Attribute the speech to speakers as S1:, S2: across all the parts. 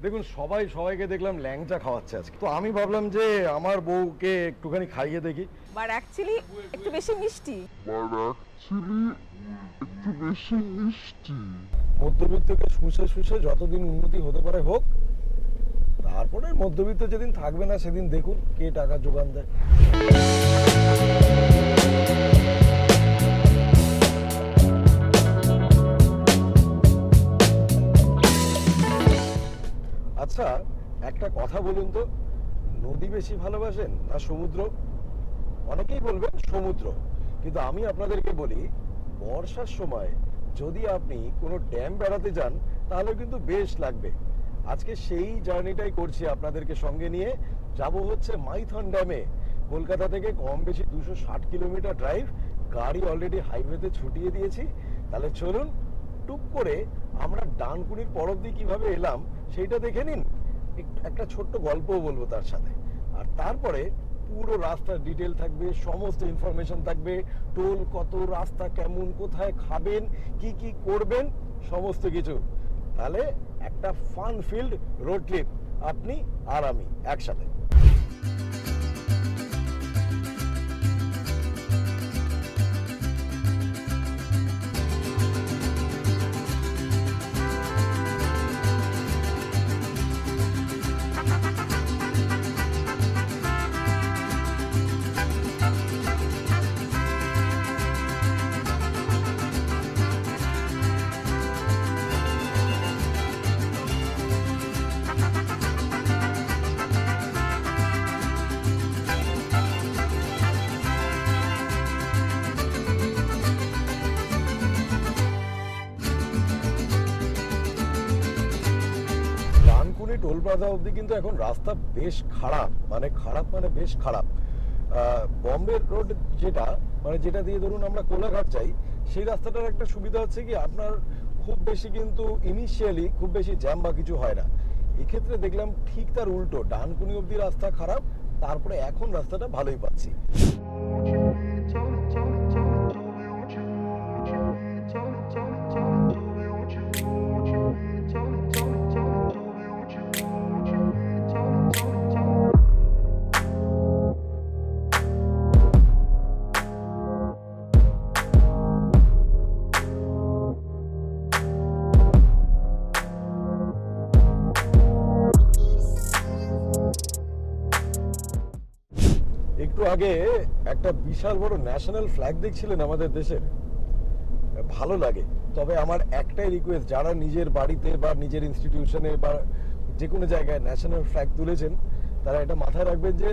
S1: দেখুন সবাই সবাইকে দেখলাম ল্যাংচা খাওয়াচ্ছে আজকে, তো আমি ভাবলাম যে আমার বউকে একটুখানি খাইয়ে দেখি।
S2: বাট অ্যাকচুয়ালি একটু বেশি মিষ্টি।
S1: মধ্যবিত্তকে শুষে শুষে যতদিন উন্নতি হতে পারে হোক, তারপরে মধ্যবিত্ত যেদিন থাকবে না সেদিন দেখুন কে টাকা যোগান দেয়। আচ্ছা একটা কথা বলুন তো, নদী বেশি ভালোবাসেন না সমুদ্র? অনেকেই বলবেন সমুদ্র, কিন্তু আমি আপনাদেরকে বলি বর্ষার সময় যদি আপনি কোনো ড্যাম বেড়াতে যান তাহলে কিন্তু বেশ লাগবে। আজকে সেই জার্নিটাই করছি আপনাদেরকে সঙ্গে নিয়ে। যাব হচ্ছে মাইথন ড্যামে। কলকাতা থেকে কম বেশি 260 কিলোমিটার ড্রাইভ, গাড়ি অলরেডি হাইওয়েতে ছুটিয়ে দিয়েছি। তাহলে চলুন টুক করে আমরা ডানকুনির পর অবধি কিভাবে এলাম সেইটা দেখে নিন, একটা ছোট্ট গল্পও বলবো তার সাথে। আর তারপরে পুরো রাস্তার ডিটেল থাকবে, সমস্ত ইনফরমেশন থাকবে, টোল কত, রাস্তা কেমন, কোথায় খাবেন, কি কি করবেন, সমস্ত কিছু। তাহলে একটা ফান ফিল্ড রোড ট্রিপ, আপনি আর আমি একসাথে। টোল প্লাজা অবধি কিন্তু এখন রাস্তা বেশ খারাপ, মানে বেশ খারাপ। বম্বে রোড যেটা দিয়ে ধরুন আমরা কোলাঘাট যাই, সেই রাস্তাটার একটা সুবিধা হচ্ছে কি আপনার খুব বেশি কিন্তু ইনিশিয়ালি খুব বেশি জ্যাম বা কিছু হয় না। এক্ষেত্রে দেখলাম ঠিক তার উল্টো, ডানকুনি অবধি রাস্তা খারাপ, তারপরে এখন রাস্তাটা ভালোই পাচ্ছি। একটু আগে একটা বিশাল বড় ন্যাশনাল ফ্ল্যাগ দেখছিলেন আমাদের দেশের, ভালো লাগে। তবে আমার একটাই রিকোয়েস্ট, যারা নিজের বাড়িতে বা নিজের ইনস্টিটিউশনে বা যে কোনো জায়গায় ন্যাশনাল ফ্ল্যাগ তুলেছেন, তারা এটা মাথায় রাখবেন যে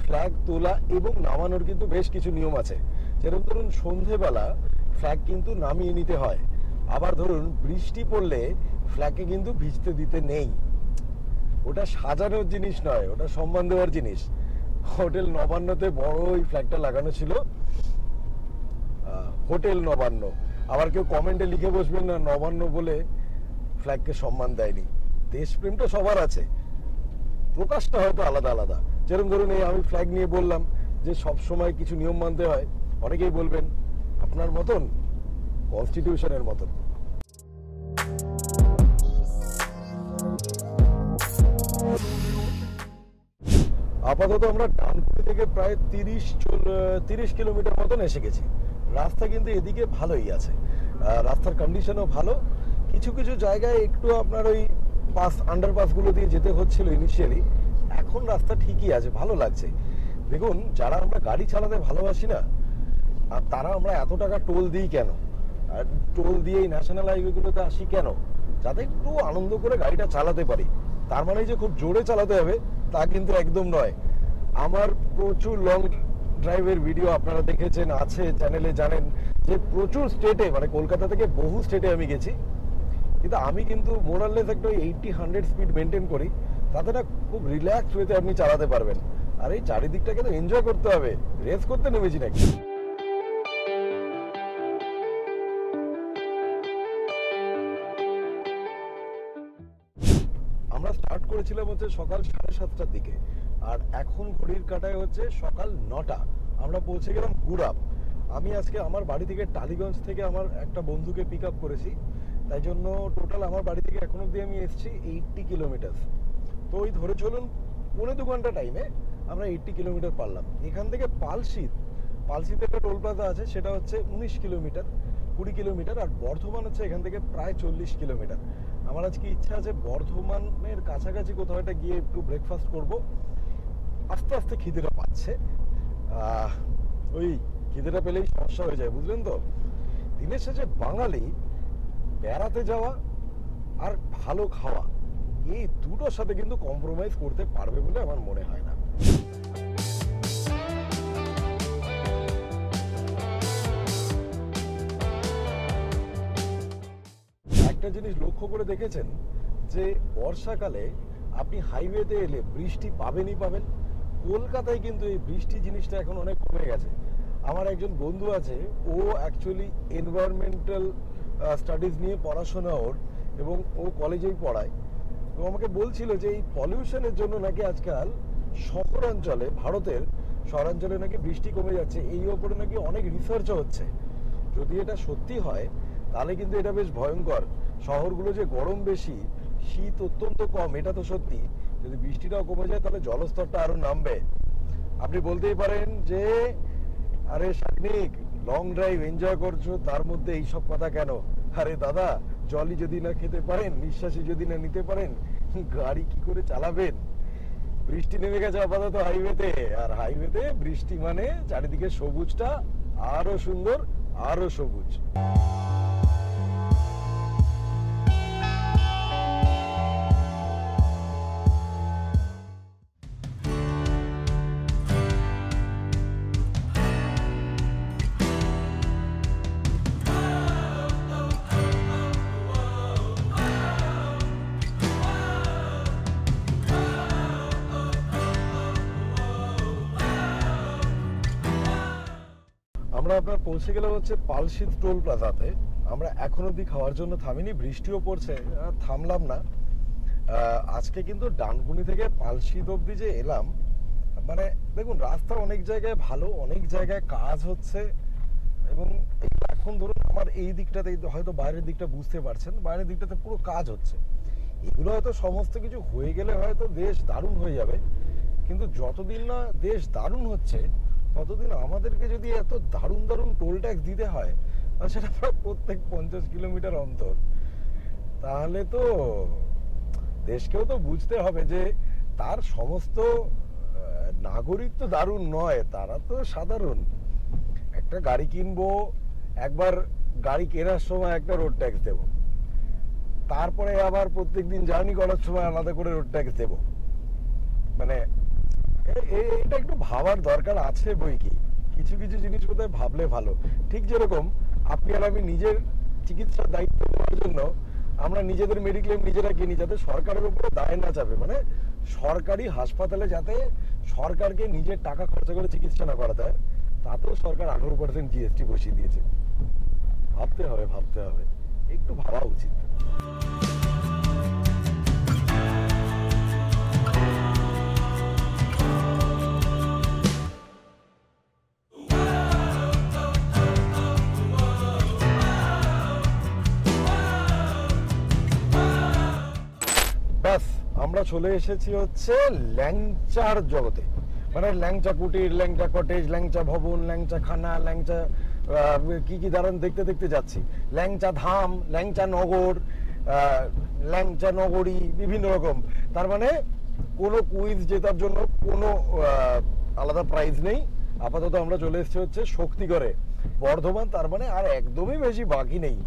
S1: ফ্ল্যাগ তোলা এবং নামানোর কিন্তু বেশ কিছু নিয়ম আছে। যেরকম ধরুন সন্ধেবেলা ফ্ল্যাগ কিন্তু নামিয়ে নিতে হয়, আবার ধরুন বৃষ্টি পড়লে ফ্ল্যাগকে কিন্তু ভিজতে দিতে নেই। ওটা সাজানোর জিনিস নয়, ওটা সম্মান দেওয়ার জিনিস। হোটেল নবান্নতে বড় ওই ফ্ল্যাগটা লাগানো ছিল, হোটেল নবান্ন। আবার কেউ কমেন্টে লিখে বসবেন না নবান্ন বলে ফ্ল্যাগকে সম্মান দেয়নি। দেশপ্রেমটা সবার আছে, প্রকাশটা হয়তো আলাদা আলাদা। যেরকম ধরুন এই আমি ফ্ল্যাগ নিয়ে বললাম যে সব সময় কিছু নিয়ম মানতে হয়, অনেকেই বলবেন আপনার মতন কনস্টিটিউশনের মতন। আপাতত আমরা ডানকুনি থেকে প্রায় 30 কিলোমিটার মতন এসে গেছি। রাস্তা কিন্তু এদিকে ভালোই আছে, রাস্তার কন্ডিশনও ভালো। কিছু কিছু জায়গায় একটু আপনার ওই আন্ডারপাসগুলো দিয়ে যেতে হচ্ছিল ইনিশিয়ালি, এখন রাস্তা ঠিকই আছে, ভালো লাগছে। দেখুন যারা আমরা গাড়ি চালাতে ভালোবাসি না, আর তারা আমরা এত টাকা টোল দিই কেন, আর টোল দিয়ে এই ন্যাশনাল হাইওয়েগুলোতে আসি কেন? যাতে একটু আনন্দ করে গাড়িটা চালাতে পারি। তার মানে যে খুব জোরে চালাতে হবে তা কিন্তু একদম নয়। আমার প্রচুর লং ড্রাইভের ভিডিও আপনারা দেখেছেন, আছে চ্যানেলে, জানেন যে প্রচুর স্টেটে, মানে কলকাতা থেকে বহু স্টেটে আমি গেছি, কিন্তু আমি কিন্তু মোরাললেস একটা 80-100 স্পিড মেনটেন করি। তাতে না খুব রিল্যাক্স ওয়েতে আপনি চালাতে পারবেন। আর এই চারিদিকটাকে তো এনজয় করতে হবে, রেস করতে নেমেছি নাকি। আমরা স্টার্ট করেছিলাম হচ্ছে সকাল 7:30টার দিকে, আর এখন ঘড়ির কাঁটায় হচ্ছে সকাল 9টা। আমরা পৌঁছে গেলাম গুড়াপ। আমি আজকে আমার বাড়ি থেকে টালিগঞ্জ থেকে আমার একটা বন্ধুকে পিক আপ করেছি, তাই জন্য টোটাল আমার বাড়ি থেকে এখন অবধি আমি এসেছি 80 কিলোমিটার। তো ওই ধরে চলুন 1.5 ঘন্টা টাইমে আমরা 80 কিলোমিটার পারলাম। এখান থেকে পালশিতে একটা টোল প্লাজা আছে, সেটা হচ্ছে 19 কিলোমিটার 20 কিলোমিটার, আর বর্ধমান হচ্ছে এখান থেকে প্রায় 40 কিলোমিটার। আমার আজকে ইচ্ছা আছে বর্ধমানের কাছাকাছি কোথাও একটা গিয়ে একটু ব্রেকফাস্ট করব। আস্তে আস্তে খিদেটা পাচ্ছে, ওই খিদেটা পেলেই সমস্যা হয়ে যায়, বুঝলেন তো। দিনের শেষে বাঙালি বেড়াতে যাওয়া আর ভালো খাওয়া, এই দুটোর সাথে কিন্তু কম্প্রোমাইজ করতে পারবে বলে আমার মনে হয় না। একটা জিনিস লক্ষ্য করে দেখেছেন যে বর্ষাকালে আপনি হাইওয়েতে এলে বৃষ্টি পাবেনই পাবেন। কলকাতায় কিন্তু এই বৃষ্টি জিনিসটা এখন অনেক কমে গেছে। আমার একজন বন্ধু আছে, ও অ্যাকচুয়ালি এনভায়রনমেন্টাল স্টাডিজ নিয়ে পড়াশোনা ওর, এবং ও কলেজেই পড়ায়। তো আমাকে বলছিল যে এই পলিউশনের জন্য নাকি আজকাল শহরাঞ্চলে, ভারতের শহরাঞ্চলে নাকি বৃষ্টি কমে যাচ্ছে। এই ওপরে নাকি অনেক রিসার্চও হচ্ছে। যদি এটা সত্যি হয় তাহলে কিন্তু এটা বেশ ভয়ঙ্কর। শহরগুলো যে গরম বেশি, শীত অত্যন্ত কম, এটা তো সত্যি। যদি বৃষ্টিটাও কমে যায় তাহলে জলস্তরটা আরো নামবে। আপনি বলতেই পারেন যে আরে শাগনিক, লং ড্রাইভ এনজয় করছো, তার মধ্যে এইসব কথা কেন? আরে দাদা, জলই যদি না খেতে পারেন, নিঃশ্বাসই যদি না নিতে পারেন, গাড়ি কি করে চালাবেন? বৃষ্টি নেমে গেছে আপাতত হাইওয়েতে, আর হাইওয়েতে বৃষ্টি মানে চারিদিকে সবুজটা আরো সুন্দর, আরো সবুজ। আমরা আপনার পৌঁছে গেলাম হচ্ছে পালশিত টোল প্লাজাতে। আমরা এখন অব্দি খাওয়ার জন্য থামিনি, বৃষ্টিও পড়ছে, থামলাম না। আজকে কিন্তু ডানকুনি থেকে পালশিত অব্দি যে এলাম, মানে দেখুন রাস্তা অনেক জায়গায় ভালো, অনেক জায়গায় কাজ হচ্ছে, এবং এখন ধরুন আমার এই দিকটাতে হয়তো বাইরের দিকটা বুঝতে পারছেন, বাইরের দিকটাতে পুরো কাজ হচ্ছে। এগুলো হয়তো সমস্ত কিছু হয়ে গেলে হয়তো দেশ দারুণ হয়ে যাবে, কিন্তু যতদিন না দেশ দারুণ হচ্ছে ততদিন আমাদেরকে যদি এত দারুণ দারুণ টোল ট্যাক্স দিতে হয়, আর সেটা প্রায় প্রত্যেক 50 কিলোমিটার অন্তর, তাহলে তো দেশকেও তো বুঝতে হবে যে তার সমস্ত নাগরিক তো দারুণ নয়, তারা তো সাধারণ। একটা গাড়ি কিনবো, একবার গাড়ি কেনার সময় একটা রোড ট্যাক্স দেবো, তারপরে আবার প্রত্যেকদিন জার্নি করার সময় আলাদা করে রোড ট্যাক্স দেবো। মানে এটা একটু ভাবার দরকার আছে বই কি। কিছু কিছু জিনিস বোধহয় ভাবলে ভালো। ঠিক যেরকম আপনি আর আমি নিজের চিকিৎসার দায়িত্ব নেওয়ার জন্য আমরা নিজেদের মেডিক্লেম নিজেরা কিনি, যাতে সরকারের উপরে দায় না যাবে। মানে সরকারি হাসপাতালে যাতে সরকারকে নিজের টাকা খরচা করে চিকিৎসা না করাতে হয়, তাতেও সরকার 18% জিএসটি বসিয়ে দিয়েছে। ভাবতে হবে, একটু ভাবা উচিত। আমরা চলে এসেছি হচ্ছে ল্যাংচার জগতে। মানে ল্যাংচা কুটির, ল্যাংচা কটেজ, ল্যাংচা ভবন, ল্যাংচা খানা, ল্যাংচা কি কি দাঁড়ান দেখতে দেখতে যাচ্ছি। ল্যাংচা ধাম, ল্যাংচা নগর, ল্যাংচা নগরী, বিভিন্ন রকম। তার মানে কোনো কুইজ জেতার জন্য কোনো আলাদা প্রাইজ নেই। আপাতত আমরা চলে এসেছি হচ্ছে শক্তিগড়ে, বর্ধমান। তার মানে আর একদমই বেশি বাকি নেই।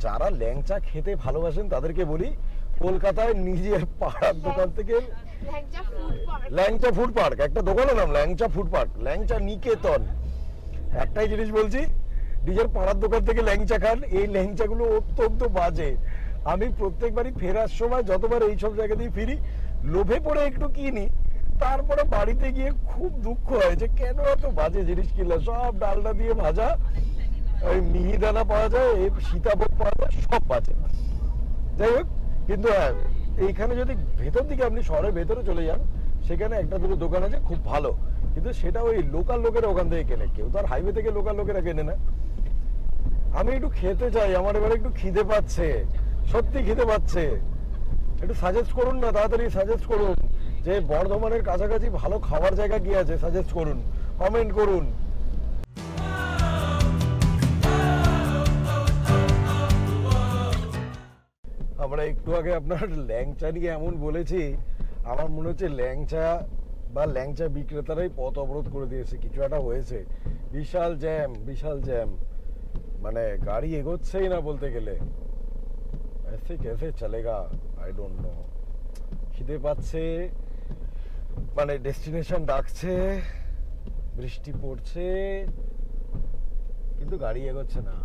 S1: যারা ল্যাংচা খেতে ভালোবাসেন তাদেরকে বলি, কলকাতায় নিজের পাড়ার দোকান থেকে ল্যাংচা ফুড পার্ক, একটা দোকানের নাম ল্যাংচা ফুড পার্ক, ল্যাংচা নিকেতন। একটাই জিনিস বলছি, নিজের পাড়ার দোকান থেকে ল্যাংচা খান। এই ল্যাংচাগুলো অত্যন্ত বাজে। আমি প্রত্যেকবারই ফেরার সময় যতবার এইসব জায়গা দিয়ে ফিরি, লোভে পড়ে একটু কিনি, তারপরে বাড়িতে গিয়ে খুব দুঃখ হয় যে কেন এত বাজে জিনিস কিনলাম। সব ডালনা দিয়ে ভাজা, ওই মিহিদানা পাওয়া যায়, এই সীতাভোগ পাওয়া যায়, সব বাজে। যাই হোক, কিন্তু হ্যাঁ, এইখানে যদি ভেতর দিকে আপনি শহরের ভেতরে চলে যান, সেখানে একটা দুটো দোকান আছে খুব ভালো, কিন্তু সেটা ওই লোকাল লোকেরা ওখান থেকে কেনে। কেউ তো আর হাইওয়ে থেকে লোকাল লোকেরা কেনে না। আমি একটু খেতে চাই, আমার এবারে একটু খিদে পাচ্ছে, সত্যি খিদে পাচ্ছে। একটু সাজেস্ট করুন না, তাড়াতাড়ি সাজেস্ট করুন যে বর্ধমানের কাছাকাছি ভালো খাবার জায়গা কি আছে, সাজেস্ট করুন, কমেন্ট করুন। আমরা একটু আগে আপনার ল্যাংচা নিয়ে এমন বলেছি, আমার মনে হচ্ছে ল্যাংচা বা ল্যাংচা বিক্রেতারাই পথ অবরোধ করে দিয়েছে, কিছু একটা হয়েছে। বিশাল জ্যাম, বিশাল জ্যাম, মানে গাড়ি এগোচ্ছেই না বলতে গেলে। ऐसे कैसे चलेगा आई डोंट नो। খিদে পাচ্ছে, মানে ডেস্টিনেশন ডাকছে, বৃষ্টি পড়ছে, কিন্তু গাড়ি এগোচ্ছে না।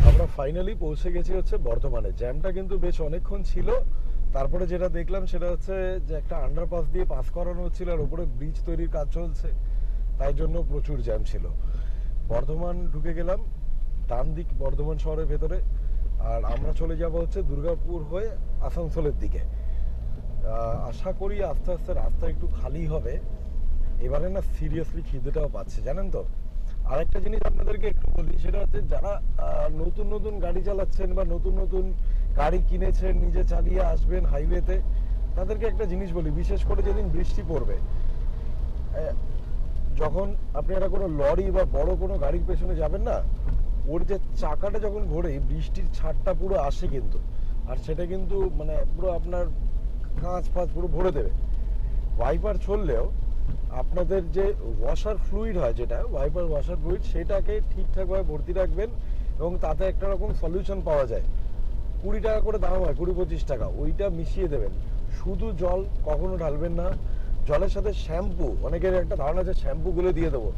S1: আমরা ফাইনালি পৌঁছে গেছি হচ্ছে বর্ধমানে। জ্যামটা কিন্তু বেশ অনেকক্ষণ ছিল। তারপরে যেটা দেখলাম সেটা হচ্ছে যে একটা আন্ডারপাস দিয়ে পাস করানো হচ্ছিল, আর উপরে ব্রিজ তৈরির কাজ চলছে, তাই জন্য প্রচুর জ্যাম ছিল। বর্ধমান ঢুকে গেলাম, ডান দিক বর্ধমান শহরের ভেতরে, আর আমরা চলে যাব হচ্ছে দুর্গাপুর হয়ে আসানসোলের দিকে। আশা করি আস্তে আস্তে রাস্তা একটু খালি হবে। এবারে না সিরিয়াসলি খিদেটাও পাচ্ছে, জানেন তো। আরেকটা জিনিস আপনাদেরকে একটু বলি, সেটা হচ্ছে যারা নতুন নতুন গাড়ি চালাচ্ছেন বা নতুন নতুন গাড়ি কিনেছেন, নিজে চালিয়ে আসবেন হাইওয়েতে, তাদেরকে একটা জিনিস বলি, বিশেষ করে যেদিন বৃষ্টি পড়বে, যখন আপনারা কোনো লরি বা বড় কোনো গাড়ির পেছনে যাবেন না, ওর যে চাকাটা যখন ঘোরে বৃষ্টির ছাড়টা পুরো আসে কিন্তু, আর সেটা কিন্তু মানে পুরো আপনার কাঁচ ফাঁচ পুরো ভরে দেবে। ওয়াইপার চললেও আপনাদের যে ওয়াশার ফ্লুইড হয়, যেটা ওয়াইপার ওয়াশার ফ্লুইড, সেটাকে ঠিকঠাকভাবে ভর্তি রাখবেন, এবং তাতে একটা রকম সলিউশন পাওয়া যায়, 20 টাকা করে দাম হয়, 20-25 টাকা, ওইটা মিশিয়ে দেবেন। শুধু জল কখনো ঢালবেন না, জলের সাথে শ্যাম্পু, অনেকের একটা ধারণা আছে শ্যাম্পুগুলো দিয়ে দেবো,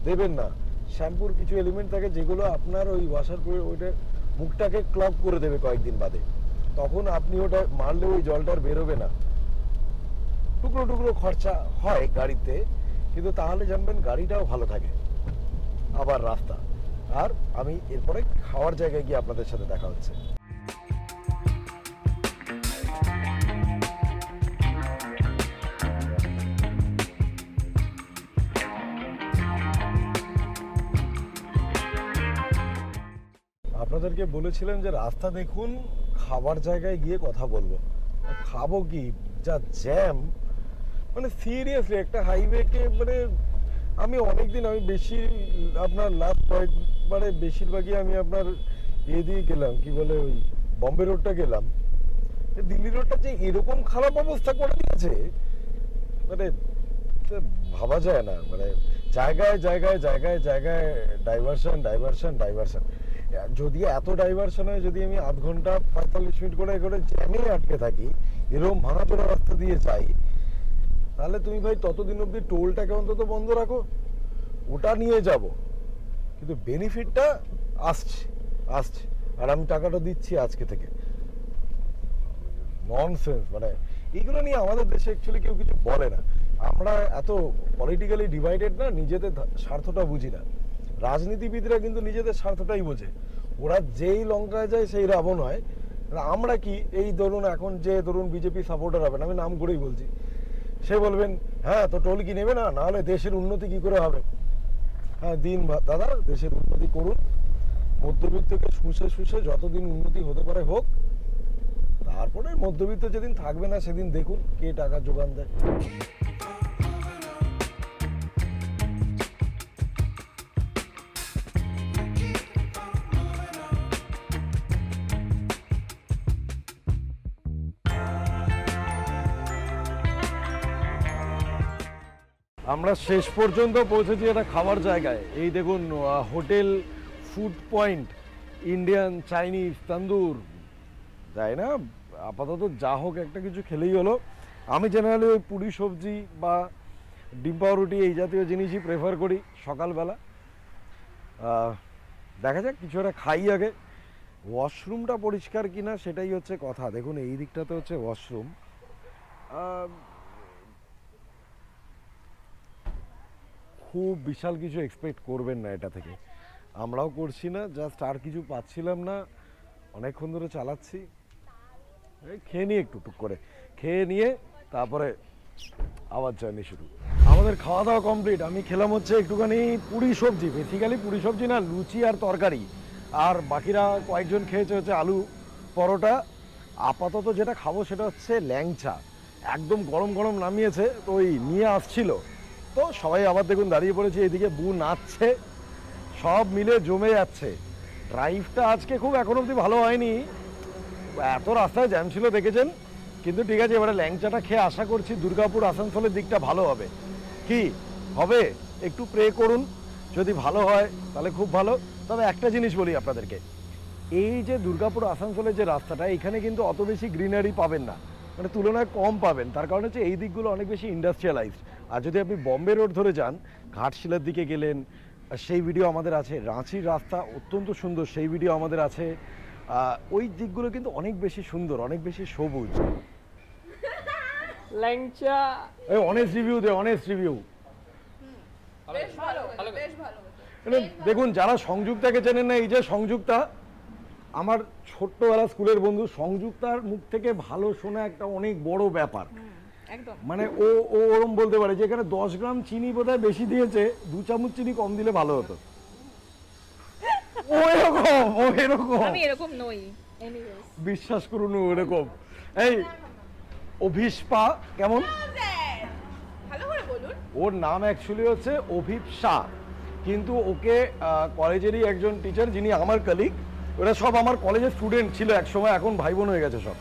S1: দেবেন না। শ্যাম্পুর কিছু এলিমেন্ট থাকে যেগুলো আপনার ওই ওয়াশার ওইটা মুখটাকে ক্লগ করে দেবে কয়েকদিন বাদে, তখন আপনি ওটা মারলে ওই জলটা আর বেরোবে না। টুকরো টুকরো খরচা হয় গাড়িতে, কিন্তু তাহলে জানবেন গাড়িটাও ভালো থাকে। আবার রাস্তা, আর আমি এরপরে খাওয়ার জায়গায় গিয়ে আপনাদের সাথে দেখা হচ্ছে। আপনাদেরকে বলেছিলাম যে রাস্তা দেখুন, খাবার জায়গায় গিয়ে কথা বলবো। আর খাবো কি, যা জ্যাম, মানে সিরিয়াসলি একটা হাইওয়েকে, মানে আমি অনেকদিন, আমি বেশি আপনার লাস্ট কয়েকবারে বেশিরভাগই আমি আপনার দিয়ে গেলাম, কি বলে ওই বম্বে রোডটা গেলাম, দিল্লি রোডটা যে এরকম খারাপ অবস্থা করে দিয়েছে, মানে ভাবা যায় না। মানে জায়গায় জায়গায় জায়গায় জায়গায় ডাইভারশন ডাইভারশন ডাইভারশন। যদি এত ডাইভারশন হয়, যদি আমি আধ ঘন্টা 45 মিনিট করে করে জ্যামে আটকে থাকি, এরকম ভাঙাচোরা রাস্তা দিয়ে যাই, তাহলে তুমি ভাই ততদিন অব্দি টোলটাকে অন্তত বন্ধ রাখো, ওটা নিয়ে যাব, কিন্তু বেনিফিটটা আসছে আসছে, আর আমি টাকাটা দিচ্ছি আজকে থেকে। ননসেন্স, মানে এগুলো নিয়ে আমাদের দেশে অ্যাকচুয়ালি কেউ কিছু বলে না। আমরা এত পলিটিক্যালি ডিভাইডেড না, নিজেদের স্বার্থটা বুঝি না। রাজনীতিবিদরা কিন্তু নিজেদের স্বার্থটাই বোঝে, ওরা যেই লঙ্কায় যায় সেই রাবণ হয়। আমরা কি, এই ধরুন এখন যে ধরুন বিজেপি সাপোর্টার হবেন, আমি নাম করেই বলছি, সে বলবেন হ্যাঁ তো টোল কি নেবে না, নাহলে দেশের উন্নতি কি করে হবে। হ্যাঁ দিন দাদা, দেশের উন্নতি করুন, মধ্যবিত্তকে শুষে শুষে যতদিন উন্নতি হতে পারে হোক, তারপরে মধ্যবিত্ত যেদিন থাকবে না সেদিন দেখুন কে টাকা যোগান দেয়। আমরা শেষ পর্যন্ত পৌঁছেছি একটা খাবার জায়গায়। এই দেখুন, hotel food point, Indian Chinese tandoor, তাই না। আপাতত যা হোক একটা কিছু খেলেই হলো। আমি জেনারেলি ওই পুরি সবজি বা ডিম পাউরুটি এই জাতীয় জিনিসই প্রেফার করি সকালবেলা। দেখা যাক কিছু একটা খাই আগে। ওয়াশরুমটা পরিষ্কার কিনা সেটাই হচ্ছে কথা। দেখুন এই দিকটাতে হচ্ছে ওয়াশরুম, খুব বিশাল কিছু এক্সপেক্ট করবেন না এটা থেকে, আমরাও করছি না, জাস্ট আর কিছু পাচ্ছিলাম না, অনেকক্ষণ ধরে চালাচ্ছি। এই খেয়ে নিয়ে একটু টুক করে খেয়ে নিয়ে তারপরে আবার জার্নি শুরু। আমাদের খাওয়া দাওয়া কমপ্লিট। আমি খেলাম হচ্ছে একটুখানি পুরি সবজি, বেসিক্যালি পুরি সবজি না, লুচি আর তরকারি, আর বাকিরা কয়েকজন খেয়েছে হচ্ছে আলু পরোটা। আপাতত যেটা খাবো সেটা হচ্ছে ল্যাংচা, একদম গরম গরম নামিয়েছে, তো ওই নিয়ে আসছিল, তো সবাই আবার দেখুন দাঁড়িয়ে পড়েছে, এদিকে বু নাচছে, সব মিলে জমে যাচ্ছে। ড্রাইভটা আজকে খুব এখন অবধি ভালো হয়নি, এত রাস্তায় জ্যাম ছিল দেখেছেন, কিন্তু ঠিক আছে, এবারে ল্যাংচাটা খেয়ে আশা করছি দুর্গাপুর আসানসোলের দিকটা ভালো হবে। কি হবে একটু প্রে করুন, যদি ভালো হয় তাহলে খুব ভালো। তবে একটা জিনিস বলি আপনাদেরকে, এই যে দুর্গাপুর আসানসোলের যে রাস্তাটা, এখানে কিন্তু অত বেশি গ্রিনারি পাবেন না, মানে তুলনায় কম পাবেন, তার কারণ হচ্ছে এই দিকগুলো অনেক বেশি ইন্ডাস্ট্রিয়ালাইজড। আর যদি আপনি বম্বে রোড ধরে যান, ঘাটশিলার দিকে গেলেন, সেই ভিডিও আমাদের আছে। রাঁচির রাস্তা অত্যন্ত সুন্দর, সেই ভিডিও আমাদের আছে। ওই দিকগুলো কিন্তু অনেক বেশি সুন্দর, অনেক বেশি সবুজ।
S3: ল্যাংচা
S1: এই অনেস্ট রিভিউ দে, অনেস্ট রিভিউ।
S3: বেশ ভালো, বেশ ভালো।
S1: দেখুন, যারা সংযুক্তাকে চেনেন না, এই যে সংযুক্তা, আমার ছোট্টবেলা স্কুলের বন্ধু, সংযুক্তার মুখ থেকে ভালো শোনা একটা অনেক বড় ব্যাপার।
S2: একদম
S1: মানে ও ওরম বলতে পারে যে এখানে 10 গ্রাম চিনি বোধহয় বেশি দিয়েছে, 2 চামচ চিনি কম দিলে ভালো হতো। ও এরকম
S2: আমি এরকম নই। এনিওয়েজ
S1: বিশ্বাস করুন, ও এরকম। এই অভিষ্পা কেমন?
S2: ভালো করে বলুন।
S1: ওর নাম অ্যাকচুয়ালি হচ্ছে অভিপ শাহ, কিন্তু ওকে কলেজেরই একজন টিচার, যিনি আমার কলিগ, ওরা সব আমার কলেজের স্টুডেন্ট ছিল একসময়, এখন ভাই বোন হয়ে গেছে সব,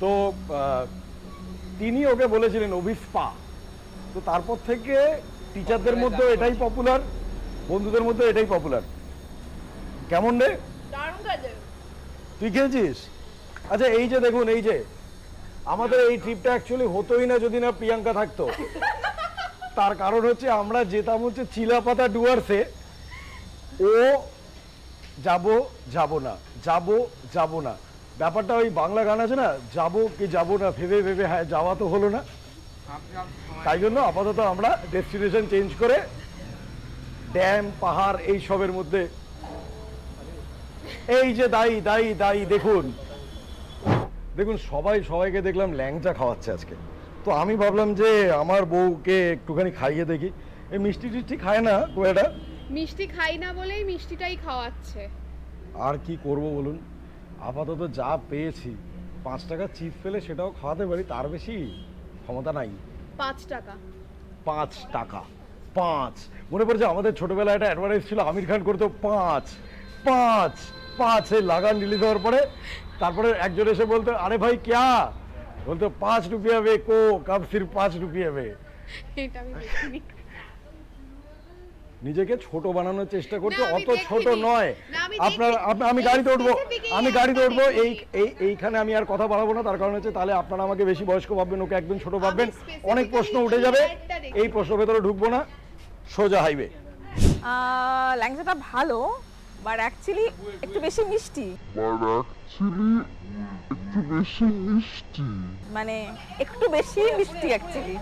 S1: তো তিনি ওকে বলেছিলেন অভিষ্পা। তো তারপর থেকে টিচারদের মধ্যে এটাই পপুলার, বন্ধুদের মধ্যে এটাই পপুলার। কেমন রে?
S2: দারুণ কাজে।
S1: তুই খেয়েছিস? আচ্ছা, এই যে দেখুন, এই যে আমাদের এই ট্রিপটা অ্যাকচুয়ালি হতোই না যদি না প্রিয়াঙ্কা থাকতো। তার কারণ হচ্ছে আমরা যেতাম হচ্ছে চিলাপাতা ডুয়ার্সে, ও যাব না, যাব না, ব্যাপারটা ওই বাংলা গান আছে না, যাবো কি যাবো না, ভেবে ভেবে হ্যাঁ যাওয়া তো হলো না, তাই জন্য আপাতত আমরা ডেস্টিনেশন চেঞ্জ করে ড্যাম পাহাড় এই সবের মধ্যে। এই যে দাই দেখুন সবাইকে দেখলাম ল্যাংচা খাওয়াচ্ছে আজকে, তো আমি ভাবলাম যে আমার বউকে একটুখানি খাইয়ে দেখি। এই মিষ্টি টিষ্টি খায় না খুব একটা,
S4: মিষ্টি খাই না বলেই মিষ্টিটাই খাওয়াচ্ছে।
S1: আর কি করব বলুন, আপাতত যা পেয়েছি, 5 টাকা চিপস পেলে সেটাও খাওয়াতে পারি, তার বেশি ক্ষমতা নাই।
S4: 5 টাকা
S1: 5 টাকা 5, মনে পড়ছে আমাদের ছোটবেলায় একটা অ্যাডভার্টাইজ ছিল, আমির খান করতো 5 5 5, এই লাগান রিলিজ হওয়ার পরে তারপরে একজন এসে বলতো, আরে ভাই ক্যা, বলতো 5 রুপিয়া বে কো, কব সির্ফ 5 রুপিয়া বে।
S4: এটা আমি দেখিনি।
S1: নিজেকে ছোট বানানোর চেষ্টা করছে,
S4: না, আমি
S1: অত ছোট
S4: দেখিনি।
S1: নয়।
S4: না, আমি
S1: আপনার
S4: দেখিনি।
S1: আমি গাড়িতে উঠবো,
S4: Specifically
S1: আমি গাড়িতে
S4: একটা
S1: উঠবো,
S4: দেখিনি।
S1: এইখানে আমি আর কথা বাড়াবো না, তার কারণ হচ্ছে তাহলে আপনারা আমাকে বেশি বয়স্ক ভাববেন, ওকে একদম ছোট ভাববেন,
S4: specifically
S1: অনেক প্রশ্ন উঠে যাবে।
S4: একটা দেখিনি।
S1: এই প্রশ্ন ভেতরে ঢুকবো না, সোজা হাইওয়ে।
S2: ল্যাংচাটা ভালো, বাট অ্যাকচুয়ালি একটু বেশি মিষ্টি। মানে একটু বেশি মিষ্টি actually.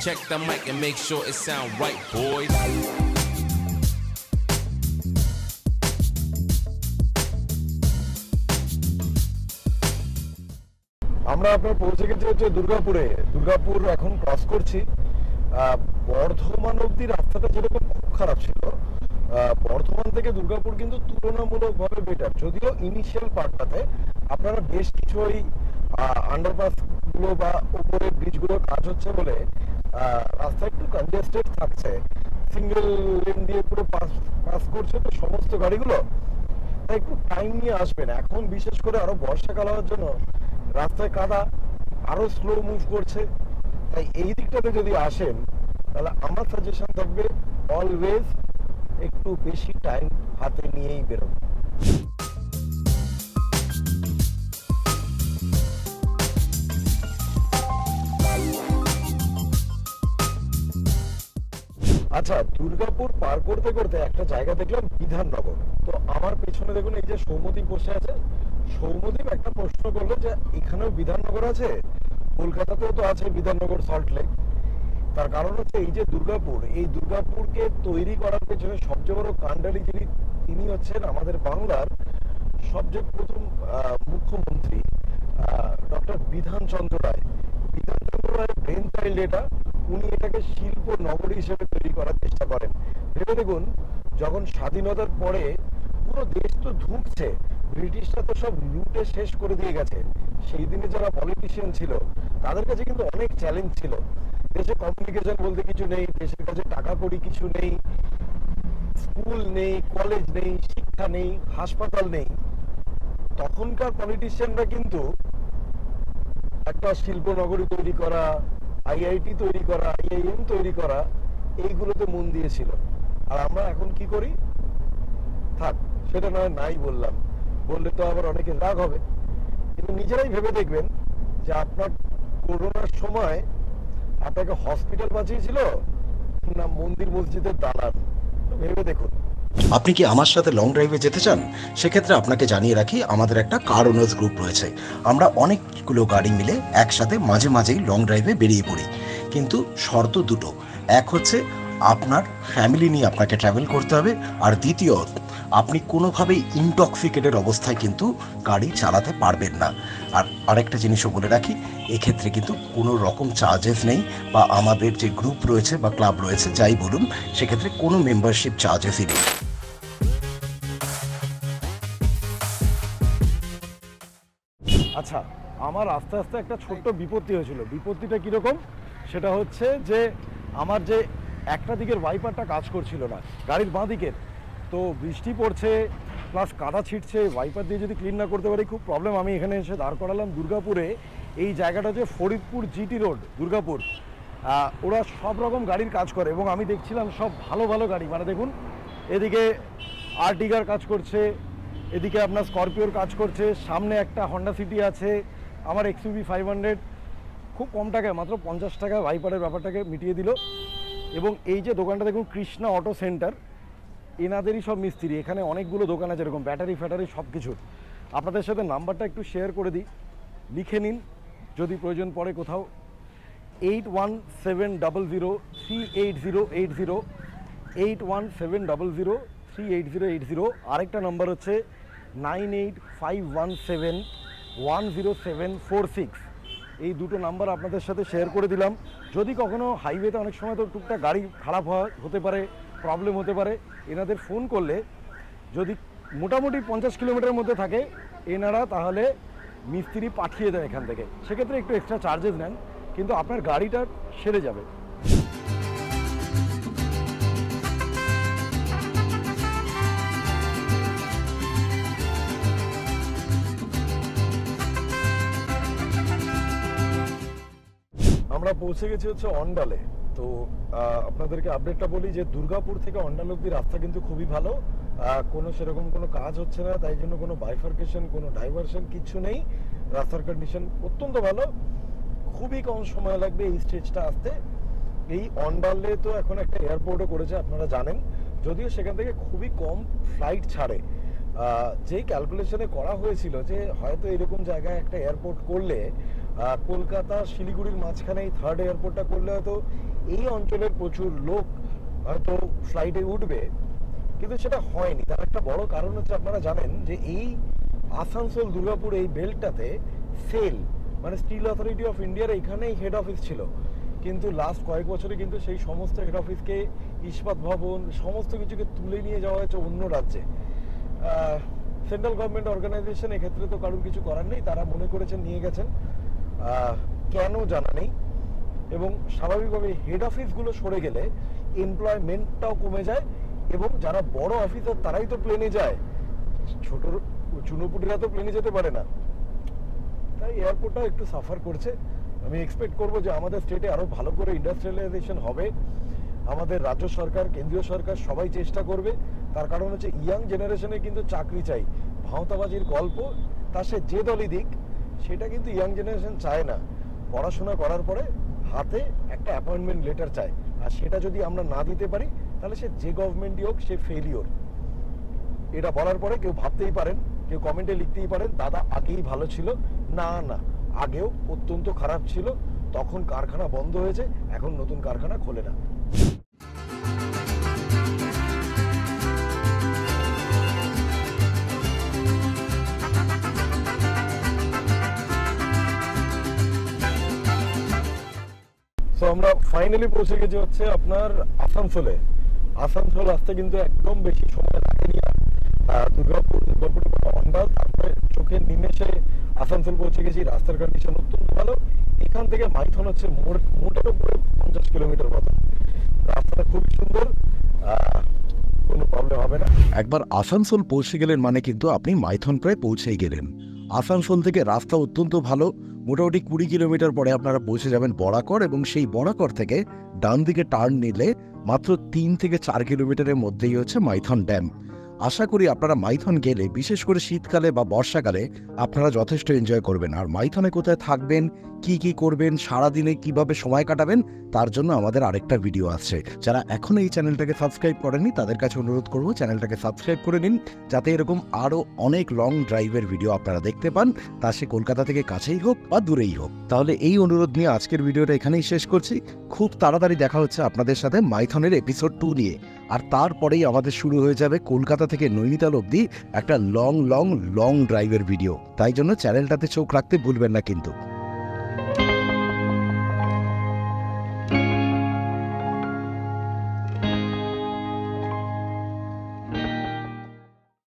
S5: Check the mic and make sure it sound right, boys.
S1: আমরা আপনার পৌঁছে গেছি হচ্ছে দুর্গাপুরে। দুর্গাপুর এখন ক্রস করছি। বর্ধমান অব্দি রাস্তাটা যেরকম খুব খারাপ ছিল, বর্ধমান থেকে দুর্গাপুর কিন্তু তুলনামূলকভাবে বেটার, যদিও ইনিশিয়াল পার্টটাতে আপনারা বেশ কিছু ওই আন্ডারপাস গুলো বা উপরে ব্রিজগুলোর কাজ হচ্ছে বলে রাস্তা একটু কনজেস্টেড থাকছে, সিঙ্গেল লেন দিয়ে পুরো পাস করছে তো সমস্ত গাড়িগুলো, তাই একটু টাইম নিয়ে আসবেন। এখন বিশেষ করে আরো বর্ষাকাল হওয়ার জন্য রাস্তায় কাদা, আরো স্লো মুভ করছে, তাই এই দিকটাতে যদি আসেন তাহলে আমার সাজেশন থাকবে অলওয়েজ একটু বেশি টাইম হাতে নিয়েই বেরোন। আচ্ছা, দুর্গাপুর পার করতে করতে একটা জায়গা দেখলাম বিধাননগর। তো আমার পেছনে দেখুন এই যে সৌমতি বসে আছে, সৌম্যদীপ একটা প্রশ্ন করলো যে এখানেও বিধাননগর আছে, কলকাতাতেও তো আছে বিধাননগর সল্টলেক। তার কারণ হচ্ছে এই যে দুর্গাপুর, এই দুর্গাপুরকে তৈরি করার পেছনে সবচেয়ে বড় কাণ্ডারি তিনি হচ্ছেন আমাদের বাংলার সবচেয়ে প্রথম মুখ্যমন্ত্রী ডক্টর বিধানচন্দ্র রায়। বিধানচন্দ্র রায়ের ব্রেন চাইল্ড এটা। উনি এটাকে শিল্প নগরী হিসেবে তৈরি করার চেষ্টা করেন। ভেবে দেখুন, যখন স্বাধীনতার পরে পুরো দেশ তো ধুঁকছে, ব্রিটিশরা তো সব লুটে শেষ করে দিয়ে গেছে। সেই দিনে যারা পলিটিশিয়ান ছিল তাদের কাছে কিন্তু অনেক চ্যালেঞ্জ ছিল। দেশে কমিউনিকেশন বলতে কিছু নেই, দেশের কাছে টাকা কড়ি কিছু নেই, স্কুল নেই, কলেজ নেই, শিক্ষা নেই, হাসপাতাল নেই। তখনকার পলিটিশিয়ানরা কিন্তু একটা শিল্প নগরী তৈরি করা, আইআইটি তৈরি করা, আইআইএম তৈরি করা, এইগুলোতে মন দিয়েছিল। আর আমরা এখন কি করি? থাক, সেটা নয় নাই বললাম, বললে তো আবার অনেকে রাগ হবে। কিন্তু নিজেরাই ভেবে দেখবেন যে আপনার করোনার সময় আপনাকে হসপিটাল বাঁচিয়েছিল না মন্দির মসজিদের দালান? ভেবে দেখুন।
S6: আপনি কি আমার সাথে লং ড্রাইভে যেতে চান? সেক্ষেত্রে আপনাকে জানিয়ে রাখি, আমাদের একটা কার ওনার্স গ্রুপ রয়েছে। আমরা অনেকগুলো গাড়ি মিলে একসাথে মাঝে মাঝেই লং ড্রাইভে বেরিয়ে পড়ি, কিন্তু শর্ত দুটো। এক হচ্ছে আপনার ফ্যামিলি নিয়ে আপনাকে ট্রাভেল করতে হবে, আর দ্বিতীয়, আপনি কোনোভাবেই ইনটক্সিকেটেড অবস্থায় কিন্তু গাড়ি চালাতে পারবেন না। আর আরেকটা জিনিসও বলে রাখি, এক্ষেত্রে কিন্তু কোনো রকম চার্জেস নেই, বা আমাদের যে গ্রুপ রয়েছে বা ক্লাব রয়েছে যাই বলুন, সেক্ষেত্রে কোনো মেম্বারশিপ চার্জেসই নেই।
S1: আচ্ছা, আমার আস্তে আস্তে একটা ছোট্ট বিপত্তি হয়েছিল। বিপত্তিটা কীরকম? সেটা হচ্ছে যে আমার যে একটা দিকের ওয়াইপারটা কাজ করছিল না, গাড়ির বাঁ দিকের। তো বৃষ্টি পড়ছে প্লাস কাদা ছিটছে, ওয়াইপার দিয়ে যদি ক্লিন না করতে পারি খুব প্রবলেম। আমি এখানে এসে দাঁড় করালাম দুর্গাপুরে। এই জায়গাটা হচ্ছে ফরিদপুর জিটি রোড, দুর্গাপুর। ওরা সব রকম গাড়ির কাজ করে এবং আমি দেখছিলাম সব ভালো ভালো গাড়ি। মানে দেখুন, এদিকে আর্টিগার কাজ করছে, এদিকে আপনার স্করপিওর কাজ করছে, সামনে একটা হন্ডা সিটি আছে, আমার এক্সইউভি 500 খুব কম টাকায়, মাত্র 50 টাকায় ভাইপারের ব্যাপারটাকে মিটিয়ে দিল। এবং এই যে দোকানটা দেখুন, কৃষ্ণা অটো সেন্টার, এনাদেরই সব মিস্ত্রি। এখানে অনেকগুলো দোকান আছে এরকম ব্যাটারি ফ্যাটারি সব কিছুর। আপনাদের সাথে নাম্বারটা একটু শেয়ার করে দিই, লিখে নিন যদি প্রয়োজন পড়ে কোথাও। 8170038080, 8170038080। আরেকটা নাম্বার হচ্ছে 9851710746। এই দুটো নাম্বার আপনাদের সাথে শেয়ার করে দিলাম। যদি কখনো হাইওয়েতে অনেক সময় তো টুকটাক গাড়ি খারাপ হতে পারে, প্রবলেম হতে পারে, এনাদের ফোন করলে যদি মোটামুটি 50 কিলোমিটারের মধ্যে থাকে এনারা তাহলে মিস্ত্রি পাঠিয়ে দেয় এখান থেকে। সেক্ষেত্রে একটু এক্সট্রা চার্জেস নেন, কিন্তু আপনার গাড়িটা সেরে যাবে। আমরা পৌঁছে গেছি হচ্ছে অন্ডালে। তো আপনাদেরকে আপডেটটা বলি যে দুর্গাপুর থেকে অন্ডাল অব্দি রাস্তা কিন্তু খুবই ভালো, কোনো সেরকম কোনো কাজ হচ্ছে না, তাই জন্য কোনো বাইফার্কেশন, কোনো ডাইভারশন কিচ্ছু নেই। রাস্তার কন্ডিশন অত্যন্ত ভালো, খুবই কম সময় লাগবে এই স্টেজটা আসতে। এই অন্ডালে তো এখন একটা এয়ারপোর্টও করেছে আপনারা জানেন, যদিও সেখান থেকে খুবই কম ফ্লাইট ছাড়ে। যেই ক্যালকুলেশনে করা হয়েছিল যে হয়তো এরকম জায়গায় একটা এয়ারপোর্ট করলে, কলকাতা শিলিগুড়ির মাঝখানে এই থার্ড এয়ারপোর্টটা করলে হয়তো এই অঞ্চলের প্রচুর লোক হয়তো ফ্লাইটে উঠবে, কিন্তু সেটা হয়নি। তার একটা বড় কারণ হচ্ছে আপনারা জানেন যে এই আসানসোল দুর্গাপুর এই বেল্টটাতে সেল মানে স্টিল অথরিটি অফ ইন্ডিয়ার এখানেই হেড অফিস ছিল, কিন্তু লাস্ট কয়েক বছরে কিন্তু সেই সমস্ত হেড অফিসকে, ইস্পাত ভবন সমস্ত কিছুকে তুলে নিয়ে যাওয়া হয়েছে অন্য রাজ্যে। সেন্ট্রাল গভর্নমেন্ট অর্গানাইজেশন এক্ষেত্রে তো কারোর কিছু করার নেই, তারা মনে করেছেন নিয়ে গেছেন, কেন জানা নেই। এবং স্বাভাবিকভাবে হেড অফিসগুলো সরে গেলে এমপ্লয়মেন্টটাও কমে যায়, এবং যারা বড় অফিসার তারাই তো প্লেনে যায়, ছোট চুনোপুটিরা তো প্লেনে যেতে পারে না, তাই এয়ারপোর্টটাও একটু সাফার করছে। আমি এক্সপেক্ট করবো যে আমাদের স্টেটে আরো ভালো করে ইন্ডাস্ট্রিয়ালাইজেশন হবে। আমাদের রাজ্য সরকার, কেন্দ্রীয় সরকার সবাই চেষ্টা করবে। তার কারণ হচ্ছে ইয়াং জেনারেশনে কিন্তু চাকরি চাই, ভাঁওতাবাজির গল্প তা সে যে দলই দিক সেটা কিন্তু ইয়াং জেনারেশন চায় না। পড়াশোনা করার পরে হাতে একটা অ্যাপয়েন্টমেন্ট লেটার চায়, আর সেটা যদি আমরা না দিতে পারি তাহলে সে যে গভর্নমেন্টই হোক সে ফেলিওর। এটা বলার পরে কেউ ভাবতেই পারেন কেউ কমেন্টে লিখতেই পারেন দাদা আগেই ভালো ছিল। না না, আগেও অত্যন্ত খারাপ ছিল, তখন কারখানা বন্ধ হয়েছে, এখন নতুন কারখানা খোলে না। তো আমরা ফাইনালি পৌঁছে গেছি হচ্ছে আপনার আসানসোলে। আসানসোল আসতে কিন্তু একদম বেশি সময় লাগেনি। দুর্গাপুর অন্ডাল, তারপরে চোখের নিমেষে আসানসোল পৌঁছে গেছি। রাস্তার কন্ডিশন অত্যন্ত ভালো। এখান থেকে মাইথন হচ্ছে মোটের উপরে 50 কিলোমিটার মতো। রাস্তাটা খুব সুন্দর, কোনো প্রবলেম হবে না।
S6: একবার আসানসোল পৌঁছে গেলেন মানে কিন্তু আপনি মাইথন প্রায় পৌঁছেই গেলেন। আসানসোল থেকে রাস্তা অত্যন্ত ভালো, মোটামুটি 20 কিলোমিটার পরে আপনারা পৌঁছে যাবেন বরাকর, এবং সেই বরাকর থেকে ডান দিকে টার্ন নিলে মাত্র 3 থেকে 4 কিলোমিটারের মধ্যেই হচ্ছে মাইথন ড্যাম। আশা করি আপনারা মাইথন গেলে, বিশেষ করে শীতকালে বা বর্ষাকালে, আপনারা যথেষ্ট এনজয় করবেন। আর মাইথনে কোথায় থাকবেন, কি কি করবেন, সারাদিনে কিভাবে সময় কাটাবেন, তার জন্য আমাদের আরেকটা ভিডিও আসছে। যারা এখনো এই চ্যানেলটাকে সাবস্ক্রাইব করেননি তাদের কাছে অনুরোধ করব চ্যানেলটাকে সাবস্ক্রাইব করে নিন, যাতে এরকম আরও অনেক লং ড্রাইভের ভিডিও আপনারা দেখতে পান, তা সে কলকাতা থেকে কাছেই হোক বা দূরেই হোক। তাহলে এই অনুরোধ নিয়ে আজকের ভিডিওটা এখানেই শেষ করছি। খুব তাড়াতাড়ি দেখা হচ্ছে আপনাদের সাথে মাইথনের এপিসোড 2 নিয়ে। আর তারপরেই আমাদের শুরু হয়ে যাবে কলকাতা থেকে নৈনিতাল অবধি একটা লং ড্রাইভের ভিডিও। তাই জন্য চ্যানেলটাতে চোখ রাখতে ভুলবেন না কিন্তু।